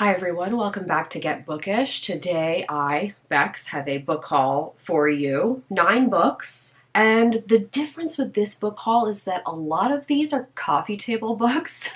Hi everyone, welcome back to Get Bookish. Today I, Bex, have a book haul for you. 9 books. And the difference with this book haul is that a lot of these are coffee table books,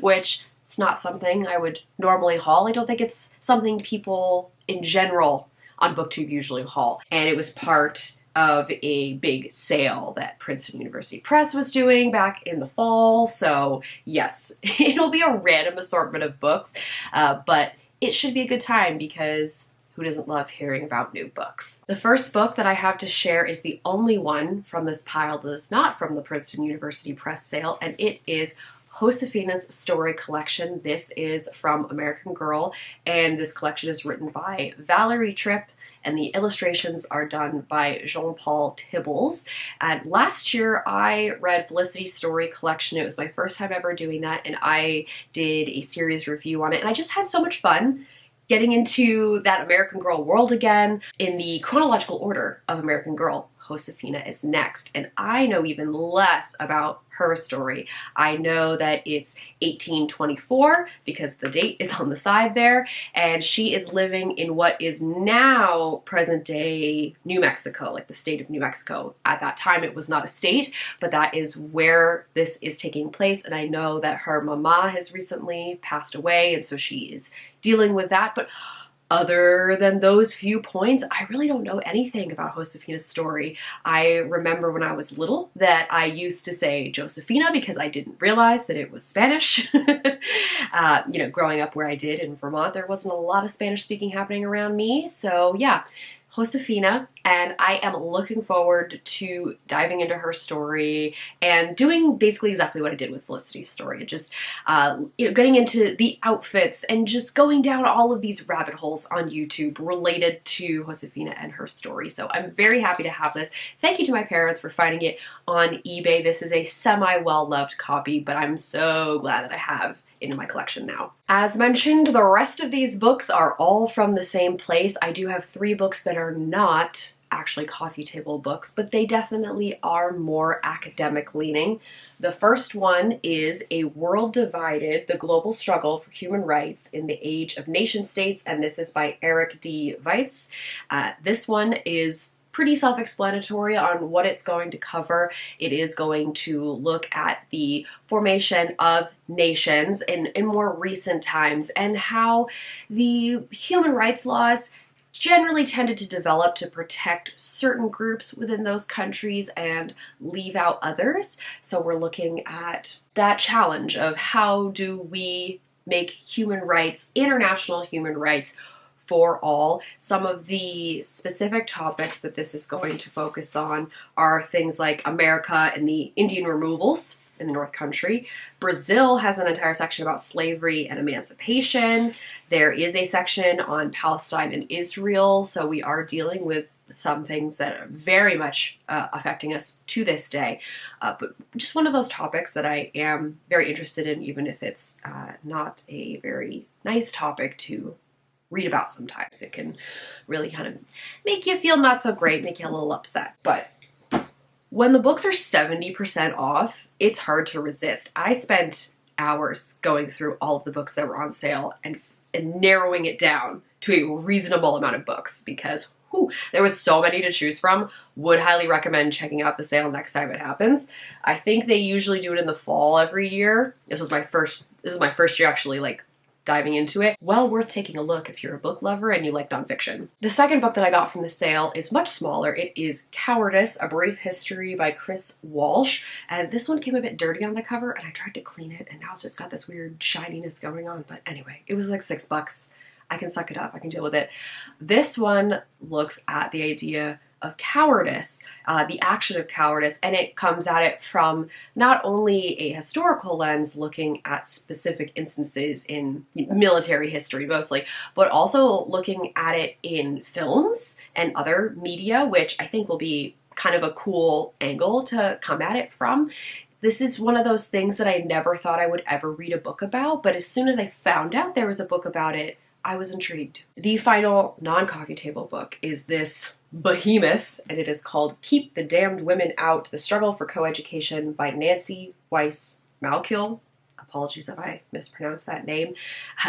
which it's not something I would normally haul. I don't think it's something people in general on BookTube usually haul. And it was part of a big sale that Princeton University Press was doing back in the fall. So yes, it'll be a random assortment of books, but it should be a good time because who doesn't love hearing about new books? The first book that I have to share is the only one from this pile that is not from the Princeton University Press sale, and it is Josefina's story collection. This is from American Girl, and this collection is written by Valerie Tripp, and the illustrations are done by Jean-Paul Tibbles. And last year I read Felicity's story collection. It was my first time ever doing that, and I did a series review on it, and I just had so much fun getting into that American Girl world again. In the chronological order of American Girl, Josefina is next, and I know even less about her story. I know that it's 1824 because the date is on the side there, and she is living in what is now present-day New Mexico, like the state of New Mexico. At that time it was not a state, but that is where this is taking place, and I know that her mama has recently passed away, and so she is dealing with that. But other than those few points, I really don't know anything about Josefina's story. I remember when I was little that I used to say Josefina because I didn't realize that it was Spanish. Growing up where I did in Vermont, there wasn't a lot of Spanish speaking happening around me. So yeah, Josefina, and I am looking forward to diving into her story and doing basically exactly what I did with Felicity's story, just getting into the outfits and just going down all of these rabbit holes on YouTube related to Josefina and her story. So I'm very happy to have this. Thank you to my parents for finding it on eBay. This is a semi-well-loved copy, but I'm so glad that I have in my collection now. As mentioned, the rest of these books are all from the same place. I do have 3 books that are not actually coffee table books, but they definitely are more academic leaning. The first one is A World Divided, The Global Struggle for Human Rights in the Age of Nation States, and this is by Eric D. Weitz. This one is pretty self-explanatory on what it's going to cover. It is going to look at the formation of nations in more recent times and how the human rights laws generally tended to develop to protect certain groups within those countries and leave out others. So we're looking at that challenge of how do we make human rights, international human rights, for all. Some of the specific topics that this is going to focus on are things like America and the Indian removals in the North Country. Brazil has an entire section about slavery and emancipation. There is a section on Palestine and Israel, so we are dealing with some things that are very much affecting us to this day. But just one of those topics that I am very interested in, even if it's not a very nice topic to read about sometimes. It can really kind of make you feel not so great, make you a little upset. But when the books are 70% off, it's hard to resist. I spent hours going through all of the books that were on sale and narrowing it down to a reasonable amount of books because there was so many to choose from. Would highly recommend checking out the sale next time it happens. I think they usually do it in the fall every year. This is my first year actually diving into it. Well worth taking a look if you're a book lover and you like nonfiction. The second book that I got from the sale is much smaller. It is Cowardice, A Brief History by Chris Walsh. And this one came a bit dirty on the cover and I tried to clean it and now it's just got this weird shininess going on. But anyway, it was like $6. I can suck it up, I can deal with it. This one looks at the idea of cowardice, the action of cowardice, and it comes at it from not only a historical lens looking at specific instances in military history mostly, but also looking at it in films and other media, which I think will be kind of a cool angle to come at it from. This is one of those things that I never thought I would ever read a book about, but as soon as I found out there was a book about it, I was intrigued. The final non-coffee table book is this behemoth, and it is called Keep the Damned Women Out, The Struggle for Coeducation by Nancy Weiss Malkiel. Apologies if I mispronounced that name.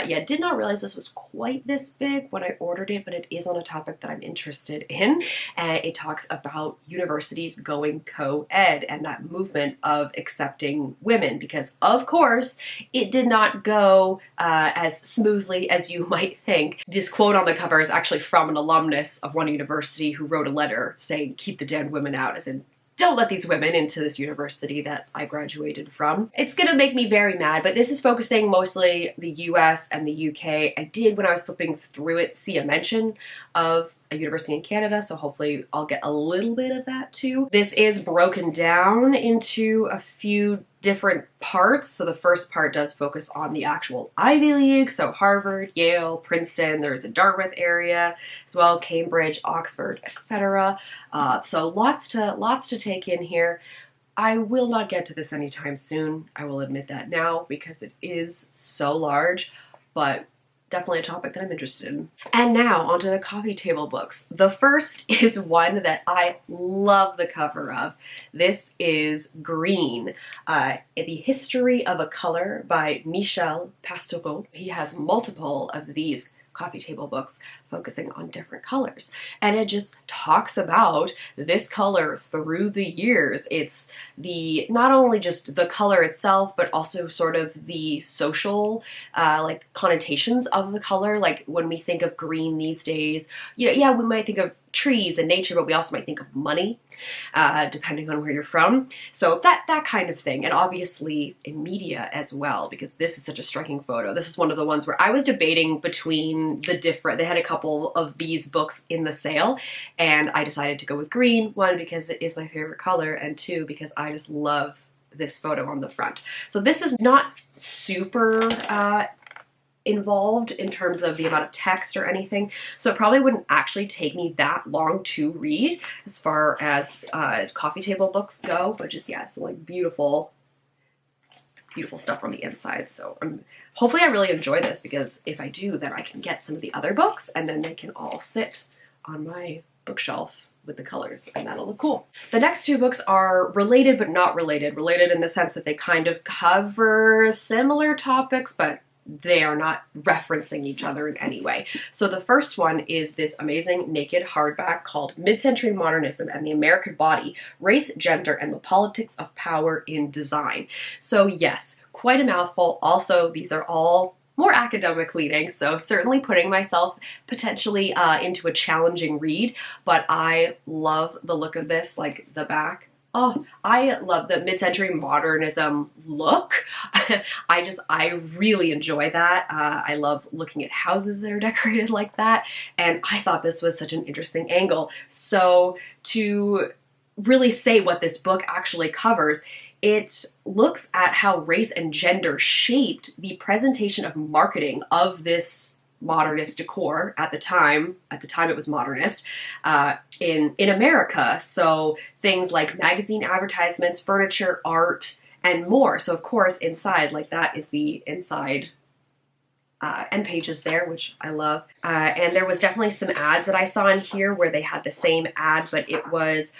Yeah, did not realize this was quite this big when I ordered it, but it is on a topic that I'm interested in. It talks about universities going co-ed and that movement of accepting women, because of course it did not go as smoothly as you might think. This quote on the cover is actually from an alumnus of one university who wrote a letter saying, "Keep the damned women out," as in, don't let these women into this university that I graduated from. It's gonna make me very mad, but this is focusing mostly the US and the UK. I did, when I was flipping through it, see a mention of a university in Canada, so hopefully I'll get a little bit of that too. This is broken down into a few different parts. So the first part does focus on the actual Ivy League, so Harvard, Yale, Princeton, there's a Dartmouth area as well, Cambridge, Oxford, etc. So lots to take in here. I will not get to this anytime soon, I will admit that now, because it is so large, but definitely a topic that I'm interested in. And now onto the coffee table books. The first is one that I love the cover of. This is Green, The History of a Color by Michel Pastoureau. He has multiple of these coffee table books focusing on different colors, and it just talks about this color through the years. It's the not only just the color itself, but also sort of the social like connotations of the color. Like when we think of green these days, you know, yeah, we might think of trees and nature, but we also might think of money, depending on where you're from. So that kind of thing. And obviously in media as well, because this is such a striking photo. This is one of the ones where I was debating between the different, they had a couple of these books in the sale, and I decided to go with green. One, because it is my favorite color, and two, because I just love this photo on the front. So this is not super involved in terms of the amount of text or anything, so it probably wouldn't actually take me that long to read as far as coffee table books go, but just, yeah, some like beautiful stuff on the inside. So hopefully I really enjoy this, because if I do, then I can get some of the other books and then they can all sit on my bookshelf with the colors, and that'll look cool. The next two books are related but not related. Related in the sense that they kind of cover similar topics, but they are not referencing each other in any way. So the first one is this amazing naked hardback called Mid-Century Modernism and the American Body, Race, Gender, and the Politics of Power in Design. So yes, quite a mouthful. Also, these are all more academic leaning, so certainly putting myself potentially into a challenging read, but I love the look of this, like the back. Oh, I love the mid-century modernism look. I really enjoy that. I love looking at houses that are decorated like that, and I thought this was such an interesting angle. So to really say what this book actually covers, it looks at how race and gender shaped the presentation of marketing of this modernist decor at the time it was modernist, in America. So things like magazine advertisements, furniture, art, and more. So of course inside, like that is the inside end pages there, which I love. And there was definitely some ads that I saw in here where they had the same ad, but it was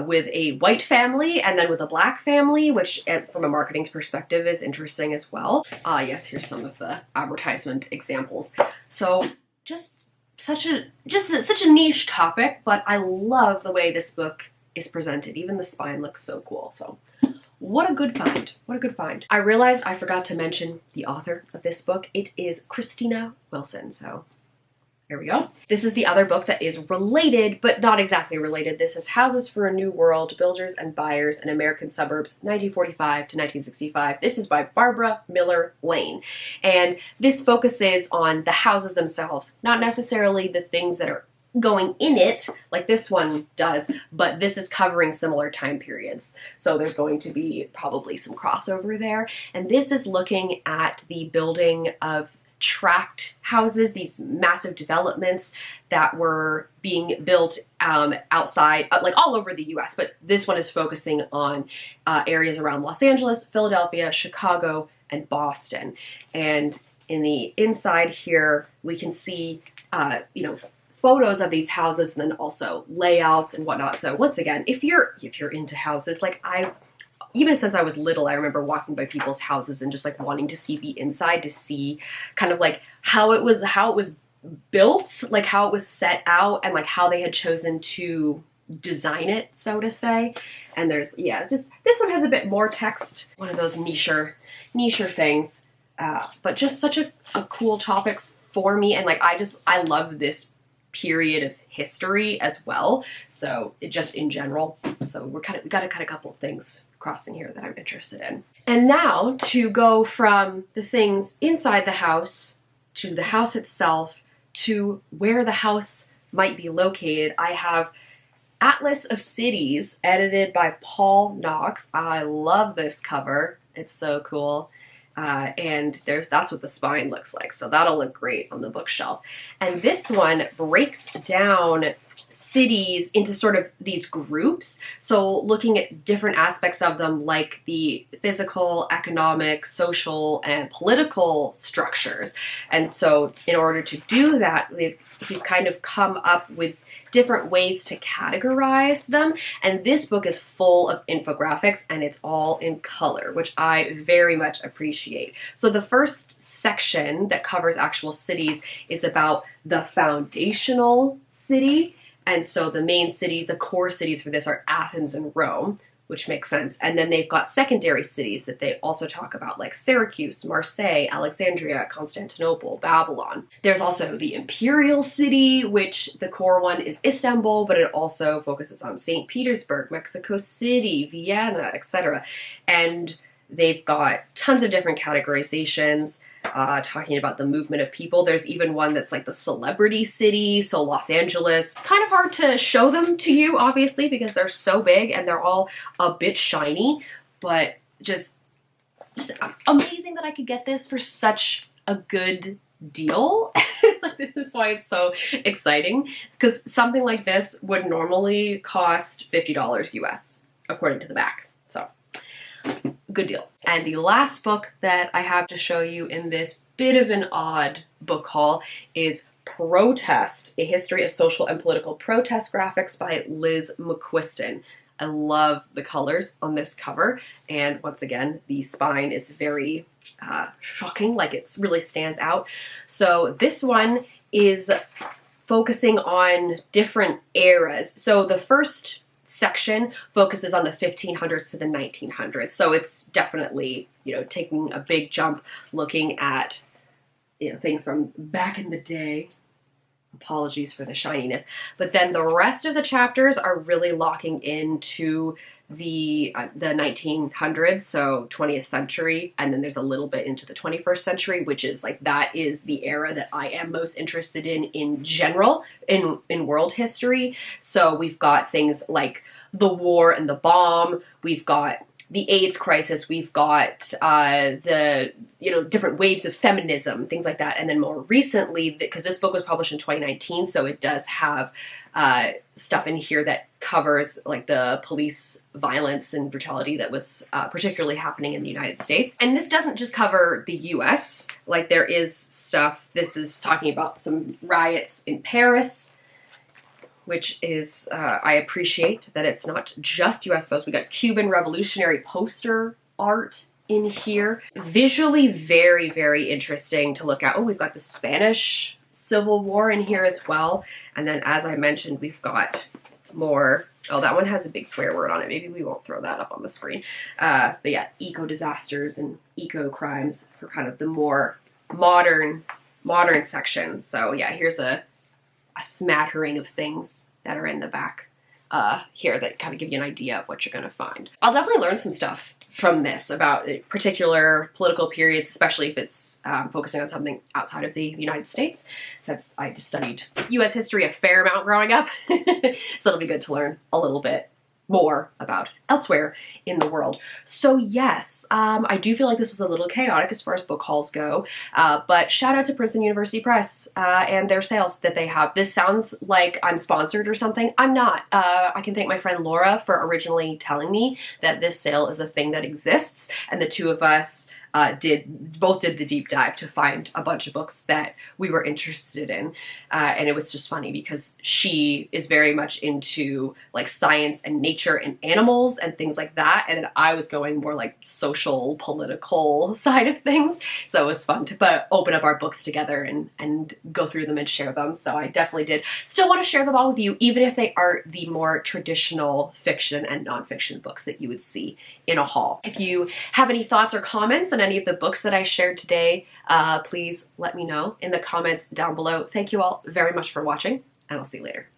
with a white family and then with a black family, which from a marketing perspective is interesting as well. Yes, here's some of the advertisement examples. So just such a niche topic, but I love the way this book is presented. Even the spine looks so cool. So what a good find. What a good find. I realized I forgot to mention the author of this book. It is Kristina Wilson. So here we go. This is the other book that is related, but not exactly related. This is Houses for a New World, Builders and Buyers in American Suburbs, 1945 to 1965. This is by Barbara Miller Lane. And this focuses on the houses themselves, not necessarily the things that are going in it like this one does, but this is covering similar time periods. So there's going to be probably some crossover there. And this is looking at the building of tract houses, these massive developments that were being built outside, like all over the US, but this one is focusing on areas around Los Angeles, Philadelphia, Chicago, and Boston. And in the inside here, we can see, you know, photos of these houses and then also layouts and whatnot. So once again, if you're into houses, like even since I was little, I remember walking by people's houses and just like wanting to see the inside, to see kind of like how it was built, like how it was set out, and like how they had chosen to design it, so to say. And there's, yeah, just this one has a bit more text, one of those nicher things, but just such a cool topic for me. And like I love this period of history as well, so it just in general, so we got a couple of things crossing here that I'm interested in. And now to go from the things inside the house to the house itself to where the house might be located, I have Atlas of Cities, edited by Paul Knox. I love this cover. It's so cool. And that's what the spine looks like. So that'll look great on the bookshelf. And this one breaks down cities into sort of these groups. So looking at different aspects of them, like the physical, economic, social, and political structures. And so in order to do that, he's kind of come up with different ways to categorize them. And this book is full of infographics, and it's all in color, which I very much appreciate. So the first section that covers actual cities is about the foundational city. And so the main cities, the core cities for this are Athens and Rome, which makes sense. And then they've got secondary cities that they also talk about, like Syracuse, Marseille, Alexandria, Constantinople, Babylon. There's also the imperial city, which the core one is Istanbul, but it also focuses on St. Petersburg, Mexico City, Vienna, etc. And they've got tons of different categorizations, talking about the movement of people. There's even one that's like the celebrity city, so Los Angeles. Kind of hard to show them to you, obviously, because they're so big and they're all a bit shiny, but just amazing that I could get this for such a good deal. This is why it's so exciting, because something like this would normally cost $50 US, according to the back. So good deal. And the last book that I have to show you in this bit of an odd book haul is Protest, A History of Social and Political Protest Graphics by Liz McQuiston. I love the colors on this cover, and once again, the spine is very shocking, like it really stands out. So this one is focusing on different eras. So the first section focuses on the 1500s to the 1900s. So it's definitely, taking a big jump, looking at, things from back in the day. Apologies for the shininess. But then the rest of the chapters are really locking into the 1900s, so 20th century, and then there's a little bit into the 21st century, which is like, that is the era that I am most interested in general, in world history. So we've got things like the war and the bomb, we've got the AIDS crisis, we've got the different waves of feminism, things like that. And then more recently, because this book was published in 2019, so it does have stuff in here that covers like the police violence and brutality that was particularly happening in the United States. And this doesn't just cover the US, like there is stuff, this is talking about some riots in Paris, which is, I appreciate that it's not just US folks. We got Cuban revolutionary poster art in here. Visually very, very interesting to look at. Oh, we've got the Spanish Civil War in here as well. And then, as I mentioned, we've got more. Oh, that one has a big swear word on it. Maybe we won't throw that up on the screen. But yeah, eco disasters and eco crimes for kind of the more modern section. So yeah, here's a smattering of things that are in the back here that kind of give you an idea of what you're going to find. I'll definitely learn some stuff from this about particular political periods, especially if it's focusing on something outside of the United States, since I just studied US history a fair amount growing up. So it'll be good to learn a little bit more about elsewhere in the world. So yes, I do feel like this was a little chaotic as far as book hauls go, but shout out to Princeton University Press and their sales that they have. This sounds like I'm sponsored or something. I'm not. I can thank my friend Laura for originally telling me that this sale is a thing that exists, and the two of us both did the deep dive to find a bunch of books that we were interested in. And it was just funny because she is very much into like science and nature and animals and things like that. And then I was going more like social, political side of things. So it was fun to open up our books together and go through them and share them. So I definitely did still want to share them all with you, even if they aren't the more traditional fiction and nonfiction books that you would see in a haul. If you have any thoughts or comments on any of the books that I shared today, please let me know in the comments down below. Thank you all very much for watching, and I'll see you later.